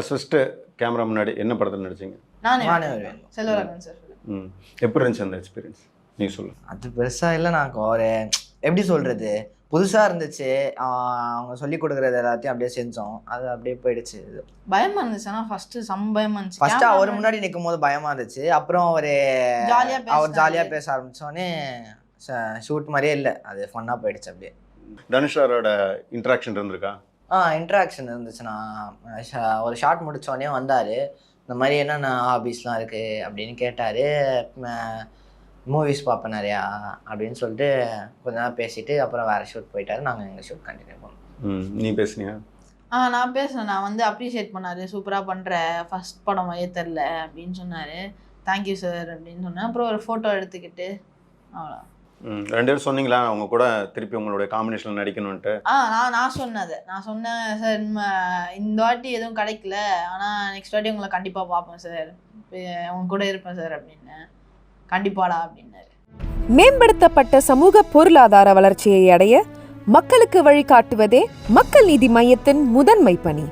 First camera முன்னாடி என்ன படத்தில் நடிச்சிங்க? நானே வருவேன். செல்வராகவன் சார். எப்படி இருந்துச்சு அந்த எக்ஸ்பீரியன்ஸ்? நீ சொல்லு. அது பெருசாக இல்லை, நான் ஒரு எப்படி சொல்கிறது, புதுசாக இருந்துச்சு. அவங்க சொல்லி கொடுக்குறது எல்லாத்தையும் அப்படியே செஞ்சோம், அது அப்படியே போயிடுச்சு. இது பயமா இருந்துச்சு. ஆனால் ஃபர்ஸ்ட் பயமா இருந்துச்சு. ஃபர்ஸ்ட் அவர் முன்னாடி நிற்கும் போது பயமா இருந்துச்சு. அப்புறம் அவர் ஜாலியாக பேச ஆரம்பித்தோடனே ஷூட் மாதிரியே இல்லை, அது ஃபன்னாக போயிடுச்சு அப்படியே. தனுஷாரோட இன்ட்ராக்ஷன் இருந்திருக்கா? இன்ட்ராக்ஷன் இருந்துச்சுண்ணா. ஒரு ஷார்ட் முடித்தோடனே வந்தார், இந்த மாதிரி என்னென்ன ஹாபீஸ்லாம் இருக்குது அப்படின்னு கேட்டார். மூவிஸ் பார்ப்பேன் நிறையா அப்படின்னு சொல்லிட்டு கொஞ்ச நேரம் பேசிட்டு அப்புறம் வேறு ஷூட் போயிட்டாரு. நாங்கள் எங்கள் ஷூட் கண்டினியூ பண்ணோம். நீ பேசுனியா? நான் பேசுனேன். நான் வந்து அப்ரிஷியேட் பண்ணார், சூப்பராக பண்ணுற, ஃபர்ஸ்ட் படம் மாதிரியே தெரில அப்படின்னு சொன்னார். தேங்க்யூ சார் அப்படின்னு சொன்னேன். அப்புறம் ஒரு ஃபோட்டோ எடுத்துக்கிட்டு அவ்வளோ. 2 பேரும் சொன்னீங்களா அவங்க கூட திருப்பி உங்களுடைய காம்பினேஷனில் நடிக்கணும்ன்ட்டு? நான் சொன்னேன் சார், இந்த வாட்டி எதுவும் கிடைக்கல, ஆனால் நெக்ஸ்ட் வாட்டி உங்களை கண்டிப்பாக பார்ப்பேன் சார், உங்க கூட இருப்பேன் சார் அப்படின்னு. கண்டிப்பாடா அப்படின்னாரு. மேம்படுத்தப்பட்ட சமூக பொருளாதார வளர்ச்சியை அடைய மக்களுக்கு வழிகாட்டுவதே மக்கள் நீதி மையத்தின் முதன்மை பணி.